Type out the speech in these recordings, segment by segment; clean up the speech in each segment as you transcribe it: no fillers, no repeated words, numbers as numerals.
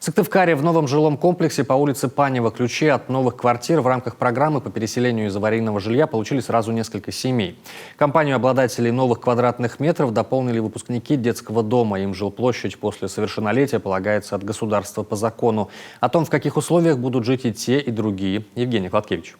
Сыктывкаре в новом жилом комплексе по улице Панева ключи от новых квартир в рамках программы по переселению из аварийного жилья получили сразу несколько семей. Компанию обладателей новых квадратных метров дополнили выпускники детского дома. Им жилплощадь после совершеннолетия полагается от государства по закону. О том, в каких условиях будут жить и те, и другие, Евгений Кладкевич.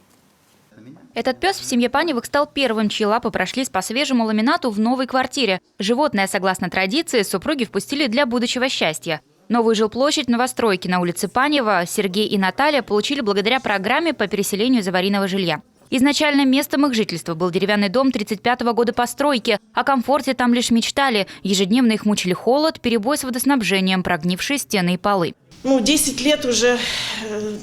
Этот пес в семье Паневых стал первым, чьи лапы прошлись по свежему ламинату в новой квартире. Животное, согласно традиции, супруги впустили для будущего счастья. Новую жилплощадь новостройки на улице Панева Сергей и Наталья получили благодаря программе по переселению из аварийного жилья. Изначально местом их жительства был деревянный дом 1935 года постройки. О комфорте там лишь мечтали. Ежедневно их мучили холод, перебой с водоснабжением, прогнившие стены и полы. 10 лет уже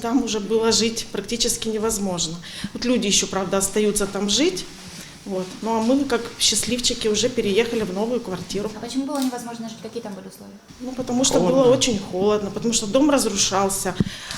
там уже было жить практически невозможно. Вот люди еще, правда, остаются там жить. Ну а мы, как счастливчики, уже переехали в новую квартиру. А почему было невозможно жить? Какие там были условия? Потому что было очень холодно, потому что дом разрушался,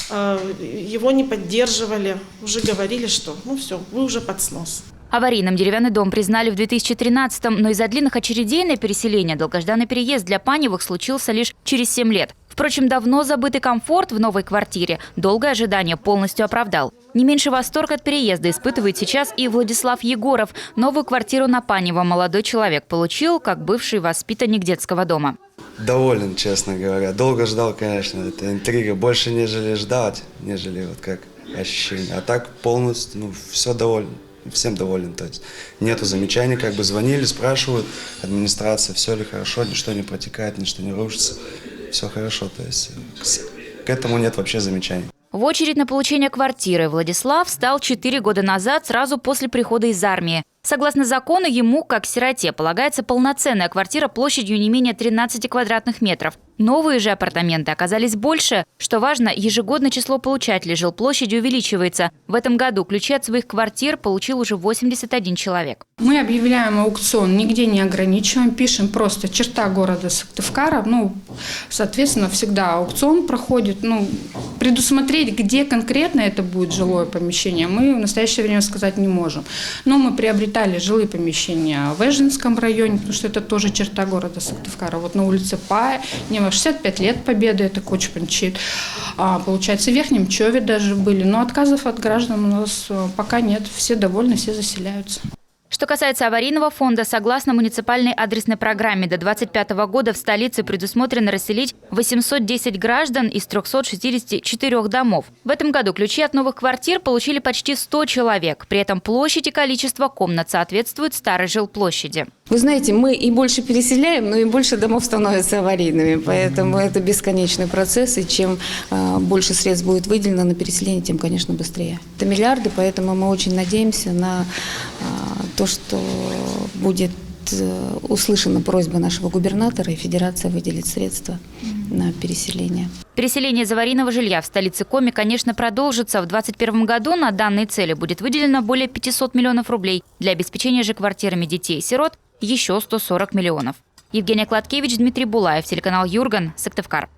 его не поддерживали. Уже говорили, что все, вы уже под снос. Аварийным деревянный дом признали в 2013-м, но из-за длинных очередей на переселение долгожданный переезд для Паневых случился лишь через 7 лет. Впрочем, давно забытый комфорт в новой квартире долгое ожидание полностью оправдал. Не меньше восторг от переезда испытывает сейчас и Владислав Егоров. Новую квартиру на Панево молодой человек получил, как бывший воспитанник детского дома. Доволен, честно говоря. Долго ждал, конечно, это интрига. Больше нежели ждать, нежели как ощущение. А так полностью, все доволен. Всем доволен, то есть нету замечаний, звонили, спрашивают, администрация, все ли хорошо, ничто не протекает, ничто не рушится, все хорошо, то есть к этому нет вообще замечаний. В очередь на получение квартиры Владислав встал 4 года назад, сразу после прихода из армии. Согласно закону, ему, как сироте, полагается полноценная квартира площадью не менее 13 квадратных метров. Новые же апартаменты оказались больше. Что важно, ежегодно число получателей жилплощади увеличивается. В этом году ключи от своих квартир получил уже 81 человек. Мы объявляем аукцион, нигде не ограничиваем, пишем просто черта города Сыктывкара. Соответственно, всегда аукцион проходит. Предусмотреть, где конкретно это будет жилое помещение, мы в настоящее время сказать не можем. Но мы приобретали жилые помещения в Эжинском районе, потому что это тоже черта города Сыктывкара. На улице Панева, 65 лет Победы, это Кочпанчит. Получается, в Верхнем Чове даже были. Но отказов от граждан у нас пока нет. Все довольны, все заселяются. Что касается аварийного фонда, согласно муниципальной адресной программе, до 2025 года в столице предусмотрено расселить 810 граждан из 364 домов. В этом году ключи от новых квартир получили почти 100 человек. При этом площадь и количество комнат соответствуют старой жилплощади. Вы знаете, мы и больше переселяем, но и больше домов становятся аварийными. Поэтому это бесконечный процесс. И чем больше средств будет выделено на переселение, тем, конечно, быстрее. Это миллиарды, поэтому мы очень надеемся на то, что будет услышана просьба нашего губернатора, и федерация выделит средства на переселение. Переселение из аварийного жилья в столице Коми, конечно, продолжится. В 2021 году на данные цели будет выделено более 500 миллионов рублей. Для обеспечения же квартирами детей и сирот еще 140 миллионов. Евгения Кладкевич, Дмитрий Булаев, телеканал Юрган, Сыктывкар.